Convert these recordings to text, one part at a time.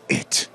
it.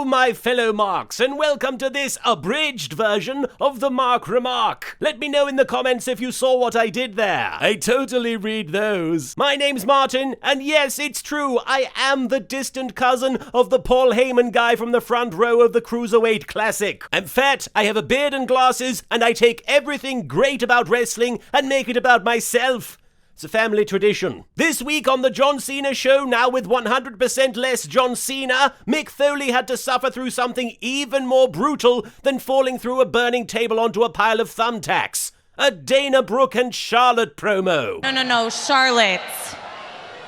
My fellow Marks, and welcome to this abridged version of the Remark. Let me know in the comments if you saw what I did there. I totally read those. My name's Martin, and yes, it's true, I am the distant cousin of the Paul Heyman guy from the front row of the Cruiserweight Classic. I'm fat, I have a beard and glasses, and I take everything great about wrestling and make it about myself. It's a family tradition. This week on the John Cena show, now with 100% less John Cena, Mick Foley had to suffer through something even more brutal than falling through a burning table onto a pile of thumbtacks. A Dana Brooke and Charlotte promo. No, Charlotte.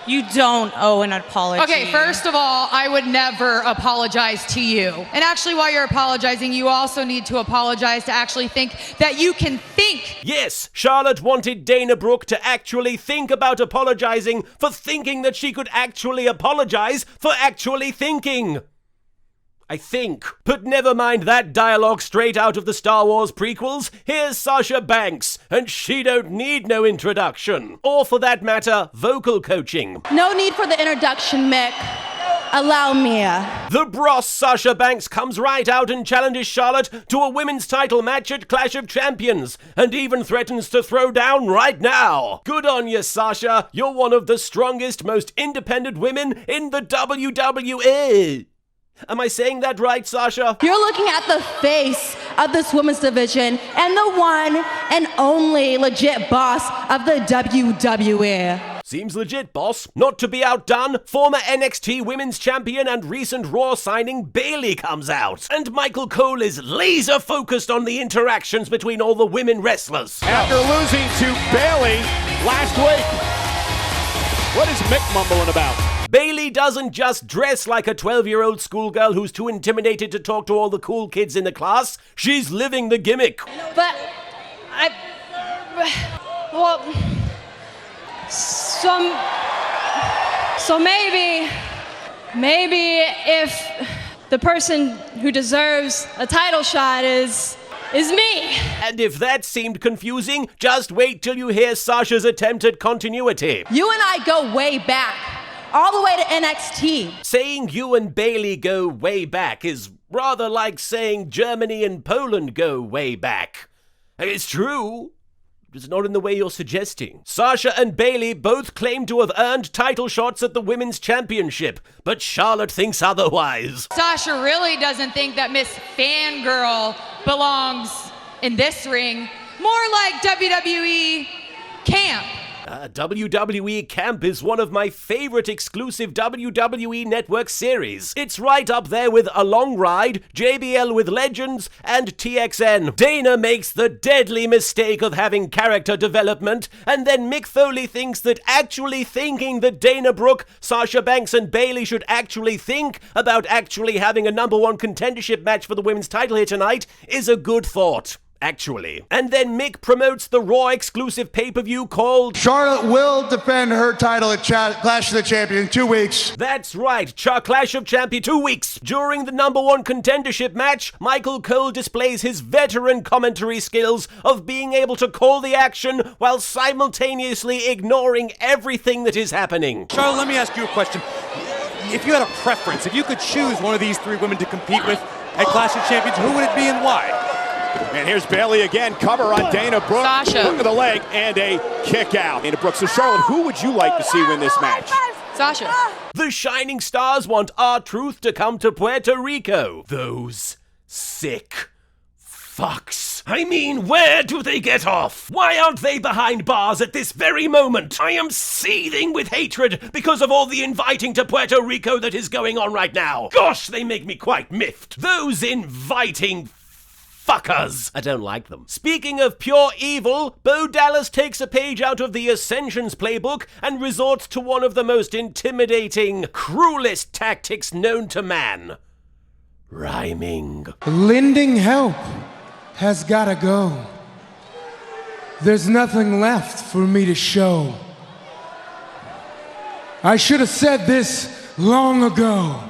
You don't owe an apology. Okay, first of all, I would never apologize to you. And actually, while you're apologizing, you also need to apologize to actually think that you can think. Yes, Charlotte wanted Dana Brooke to actually think about apologizing for thinking that she could actually apologize for actually thinking. I think. But never mind that dialogue straight out of the Star Wars prequels. Here's Sasha Banks, and she don't need no introduction. Or for that matter, vocal coaching. No need for the introduction, Mick. Allow me. The Bros Sasha Banks comes right out and challenges Charlotte to a women's title match at Clash of Champions, and even threatens to throw down right now. Good on you, Sasha. You're one of the strongest, most independent women in the WWE. Am I saying that right, Sasha? You're looking at the face of this women's division and the one and only legit boss of the WWE. Seems legit, boss. Not to be outdone, former NXT Women's Champion and recent Raw signing Bayley comes out. And Michael Cole is laser focused on the interactions between all the women wrestlers. After losing to Bayley last week, what is Mick mumbling about? Bayley doesn't just dress like a 12-year-old schoolgirl who's too intimidated to talk to all the cool kids in the class. She's living the gimmick. But so maybe if the person who deserves a title shot is me. And if that seemed confusing, just wait till you hear Sasha's attempt at continuity. You and I go way back. All the way to NXT. Saying you and Bayley go way back is rather like saying Germany and Poland go way back. It's true. It's not in the way you're suggesting. Sasha and Bayley both claim to have earned title shots at the Women's Championship, but Charlotte thinks otherwise. Sasha really doesn't think that Miss Fangirl belongs in this ring. More like WWE Camp. WWE Camp is one of my favorite exclusive WWE Network series. It's right up there with A Long Ride, JBL with Legends, and TXN. Dana makes the deadly mistake of having character development, and then Mick Foley thinks that actually thinking that Dana Brooke, Sasha Banks, and Bayley should actually think about actually having a #1 contendership match for the women's title here tonight is a good thought. Actually. And then Mick promotes the Raw exclusive pay-per-view called Charlotte will defend her title at Clash of the Champions in 2 weeks. That's right, Clash of Champions 2 weeks. During the #1 contendership match, Michael Cole displays his veteran commentary skills of being able to call the action while simultaneously ignoring everything that is happening. Charlotte, let me ask you a question. If you had a preference, if you could choose one of these three women to compete with at Clash of Champions, who would it be and why? And here's Bayley again, cover on Dana Brooke. Sasha. Hook of the leg and a kick out. Dana Brooke. So Charlotte, who would you like to see win this match? Sasha. The Shining Stars want R-Truth to come to Puerto Rico. Those sick fucks. I mean, where do they get off? Why aren't they behind bars at this very moment? I am seething with hatred because of all the inviting to Puerto Rico that is going on right now. Gosh, they make me quite miffed. Those inviting fuckers. I don't like them. Speaking of pure evil, Bo Dallas takes a page out of the Ascension's playbook and resorts to one of the most intimidating, cruelest tactics known to man. Rhyming. Lending help has gotta go. There's nothing left for me to show. I should have said this long ago.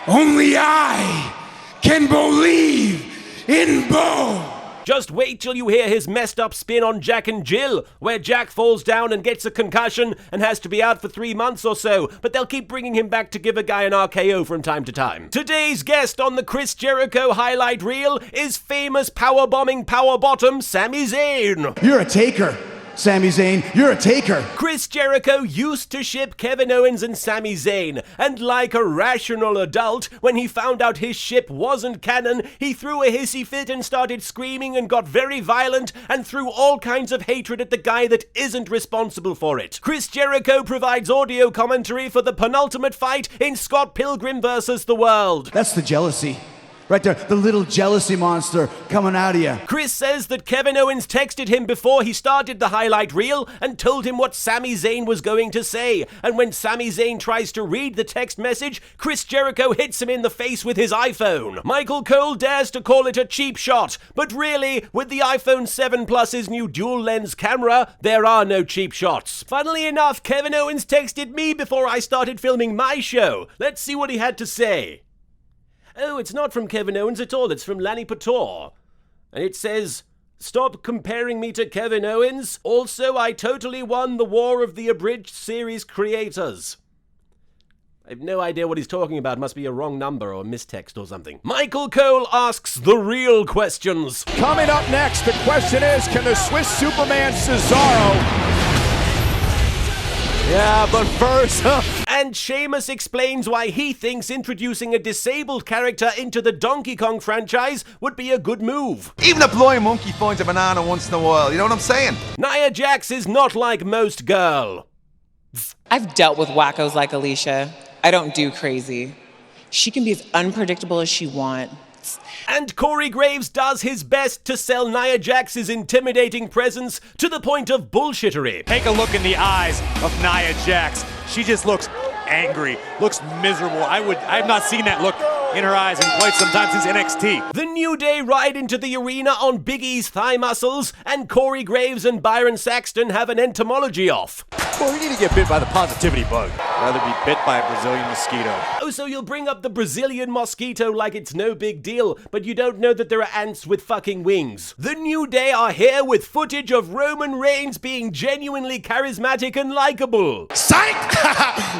Only I can believe in Bo. Just wait till you hear his messed up spin on Jack and Jill, where Jack falls down and gets a concussion and has to be out for 3 months or so, but they'll keep bringing him back to give a guy an RKO from time to time. Today's guest on the Chris Jericho highlight reel is famous powerbombing power bottom Sami Zayn. You're a taker, Sami Zayn. You're a taker. Chris Jericho used to ship Kevin Owens and Sami Zayn, and like a rational adult, when he found out his ship wasn't canon, he threw a hissy fit and started screaming and got very violent and threw all kinds of hatred at the guy that isn't responsible for it. Chris Jericho provides audio commentary for the penultimate fight in Scott Pilgrim vs. The World. That's the jealousy. Right there, the little jealousy monster coming out of you. Chris says that Kevin Owens texted him before he started the highlight reel and told him what Sami Zayn was going to say. And when Sami Zayn tries to read the text message, Chris Jericho hits him in the face with his iPhone. Michael Cole dares to call it a cheap shot, but really, with the iPhone 7 Plus's new dual-lens camera, there are no cheap shots. Funnily enough, Kevin Owens texted me before I started filming my show. Let's see what he had to say. Oh, it's not from Kevin Owens at all, it's from Lanny Pator. And it says, "Stop comparing me to Kevin Owens. Also, I totally won the War of the Abridged series creators." I have no idea what he's talking about. Must be a wrong number or a mistext or something. Michael Cole asks the real questions. Coming up next, the question is, can the Swiss Superman Cesaro... Yeah, but first... And Sheamus explains why he thinks introducing a disabled character into the Donkey Kong franchise would be a good move. Even a blind monkey finds a banana once in a while, you know what I'm saying? Nia Jax is not like most girl. I've dealt with wackos like Alicia. I don't do crazy. She can be as unpredictable as she wants. And Corey Graves does his best to sell Nia Jax's intimidating presence to the point of bullshittery. Take a look in the eyes of Nia Jax. She just looks angry, looks miserable. I've not seen that look in her eyes in quite some time since NXT. The New Day ride into the arena on Big E's thigh muscles, and Corey Graves and Byron Saxton have an entomology off. Well, we need to get bit by the positivity bug. Rather be bit by a Brazilian mosquito. Oh, so you'll bring up the Brazilian mosquito like it's no big deal, but you don't know that there are ants with fucking wings. The New Day are here with footage of Roman Reigns being genuinely charismatic and likable. Psych!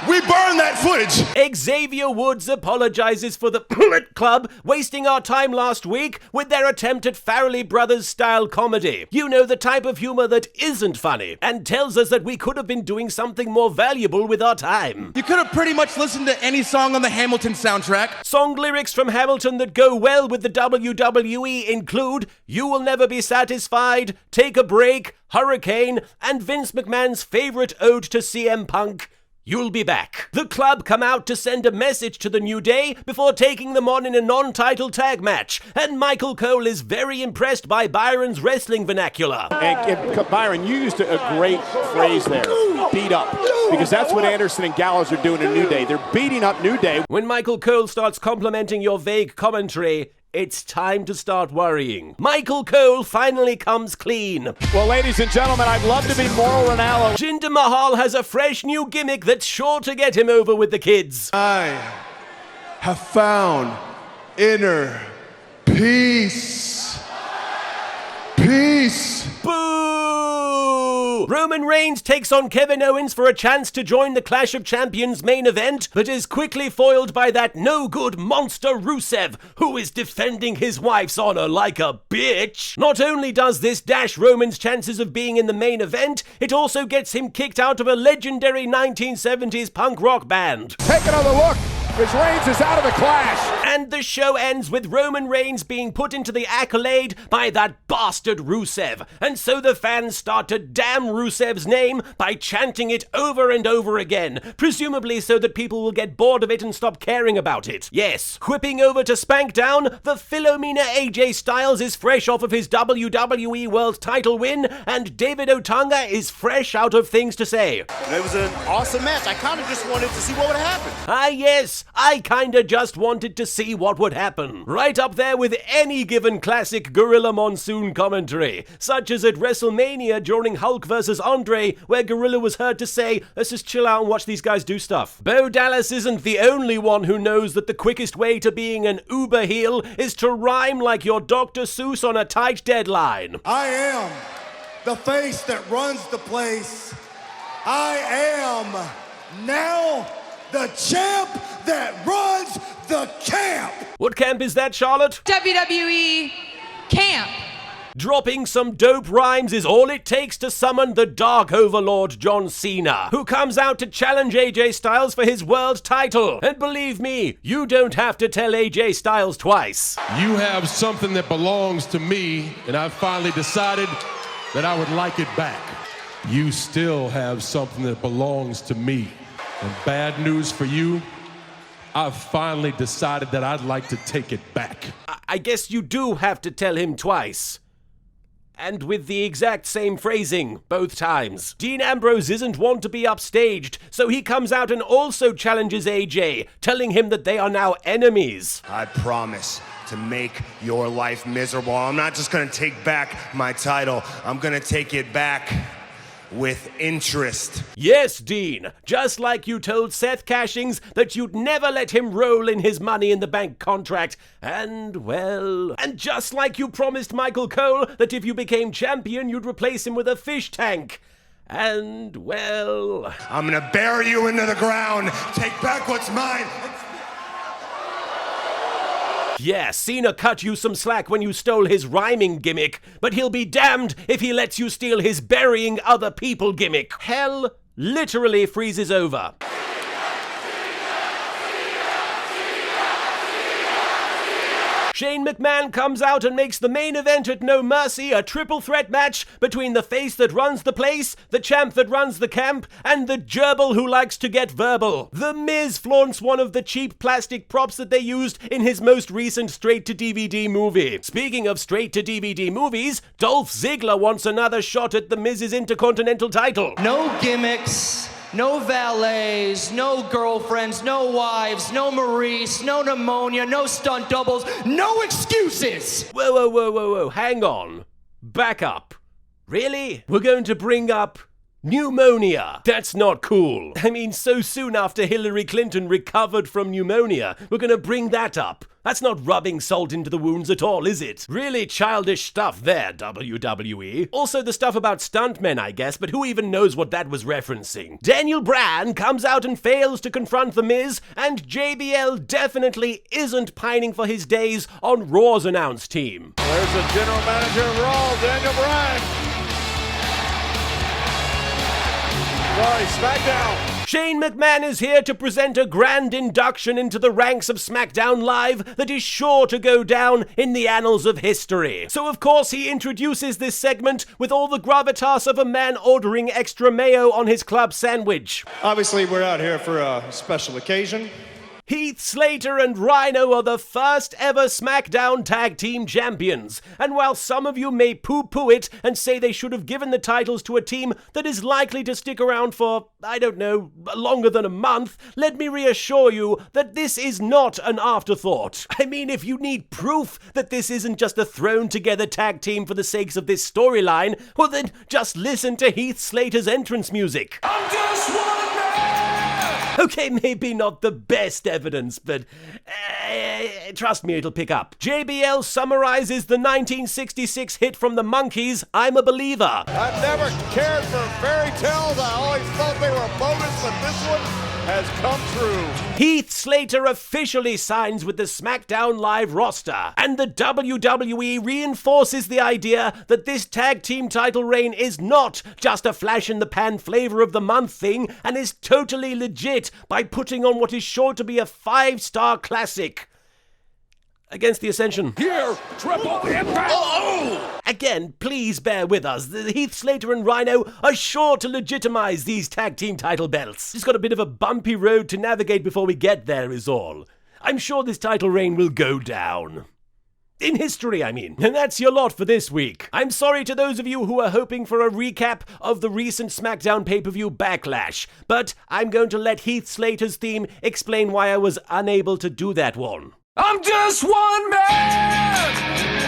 We burned that footage! Xavier Woods apologizes for the Bullet Club wasting our time last week with their attempt at Farrelly Brothers style comedy. You know, the type of humor that isn't funny, and tells us that we could have been doing something more valuable with our time. You could have pretty much listened to any song on the Hamilton soundtrack. Song lyrics from Hamilton that go well with the WWE include "You Will Never Be Satisfied," "Take a Break," "Hurricane," and Vince McMahon's favorite ode to CM Punk, "You'll Be Back." The club come out to send a message to the New Day before taking them on in a non-title tag match, and Michael Cole is very impressed by Byron's wrestling vernacular. And Byron, you used a great phrase there, beat up, because that's what Anderson and Gallows are doing in New Day. They're beating up New Day. When Michael Cole starts complimenting your vague commentary, it's time to start worrying. Michael Cole finally comes clean. Well, ladies and gentlemen, I'd love to be Mauro Ranallo. Jinder Mahal has a fresh new gimmick that's sure to get him over with the kids. I have found inner peace. Peace. Boo! Roman Reigns takes on Kevin Owens for a chance to join the Clash of Champions main event, but is quickly foiled by that no-good monster Rusev, who is defending his wife's honor like a bitch. Not only does this dash Roman's chances of being in the main event, it also gets him kicked out of a legendary 1970s punk rock band. Take another look as Reigns is out of the Clash. And the show ends with Roman Reigns being put into the accolade by that bastard Rusev. And so the fans start to damn Rusev's name by chanting it over and over again, presumably so that people will get bored of it and stop caring about it. Yes, whipping over to SmackDown, the Philomena AJ Styles is fresh off of his WWE World title win, and David Otunga is fresh out of things to say. It was an awesome match. I kind of just wanted to see what would happen. Ah yes, I kinda just wanted to see what would happen. Right up there with any given classic Gorilla Monsoon commentary, such as at WrestleMania during Hulk vs. Andre, where Gorilla was heard to say, let's just chill out and watch these guys do stuff. Bo Dallas isn't the only one who knows that the quickest way to being an uber heel is to rhyme like your Dr. Seuss on a tight deadline. I am the face that runs the place. I am now the champ that runs the camp. What camp is that, Charlotte? WWE camp. Dropping some dope rhymes is all it takes to summon the Dark Overlord John Cena, who comes out to challenge AJ Styles for his world title. And believe me, you don't have to tell AJ Styles twice. You have something that belongs to me, and I've finally decided that I would like it back. You still have something that belongs to me. And bad news for you, I've finally decided that I'd like to take it back. I guess you do have to tell him twice. And with the exact same phrasing, both times. Dean Ambrose isn't one to be upstaged, so he comes out and also challenges AJ, telling him that they are now enemies. I promise to make your life miserable. I'm not just gonna take back my title, I'm gonna take it back with interest. Yes, Dean, just like you told Seth Cashings that you'd never let him roll in his Money in the Bank contract, and just like you promised Michael Cole that if you became champion you'd replace him with a fish tank. And I'm gonna bury you into the ground, take back what's mine. Yeah, Cena cut you some slack when you stole his rhyming gimmick, but he'll be damned if he lets you steal his burying other people gimmick. Hell literally freezes over. Shane McMahon comes out and makes the main event at No Mercy a triple threat match between the face that runs the place, the champ that runs the camp, and the gerbil who likes to get verbal. The Miz flaunts one of the cheap plastic props that they used in his most recent straight-to-DVD movie. Speaking of straight-to-DVD movies, Dolph Ziggler wants another shot at the Miz's Intercontinental title. No gimmicks. No valets, no girlfriends, no wives, no Maurice, no pneumonia, no stunt doubles, no excuses! Whoa, hang on. Back up. Really? We're going to bring up pneumonia. That's not cool. I mean, so soon after Hillary Clinton recovered from pneumonia, we're gonna bring that up. That's not rubbing salt into the wounds at all, is it? Really childish stuff there, WWE. Also the stuff about stuntmen, I guess, but who even knows what that was referencing? Daniel Bryan comes out and fails to confront The Miz, and JBL definitely isn't pining for his days on Raw's announce team. There's the general manager of Raw, Daniel Bryan. Sorry, SmackDown. Shane McMahon is here to present a grand induction into the ranks of SmackDown Live that is sure to go down in the annals of history. So of course he introduces this segment with all the gravitas of a man ordering extra mayo on his club sandwich. Obviously we're out here for a special occasion. Heath Slater and Rhino are the first ever SmackDown Tag Team Champions, and while some of you may poo-poo it and say they should have given the titles to a team that is likely to stick around for, I don't know, longer than a month, let me reassure you that this is not an afterthought. I mean, if you need proof that this isn't just a thrown-together tag team for the sakes of this storyline, well then just listen to Heath Slater's entrance music. I'm just one man! Okay, maybe not the best evidence, but trust me, it'll pick up. JBL summarizes the 1966 hit from the Monkees, I'm a Believer. I've never cared for fairy tales. I always thought they were bogus, but this one has come true. Heath Slater officially signs with the SmackDown Live roster, and the WWE reinforces the idea that this tag team title reign is not just a flash-in-the-pan flavor of the month thing, and is totally legit by putting on what is sure to be a 5-star classic. against the Ascension. Here, triple impact. Again, please bear with us. Heath Slater and Rhino are sure to legitimize these tag team title belts. Just got a bit of a bumpy road to navigate before we get there is all. I'm sure this title reign will go down. In history, I mean. And that's your lot for this week. I'm sorry to those of you who are hoping for a recap of the recent SmackDown pay-per-view Backlash, but I'm going to let Heath Slater's theme explain why I was unable to do that one. I'm just one man.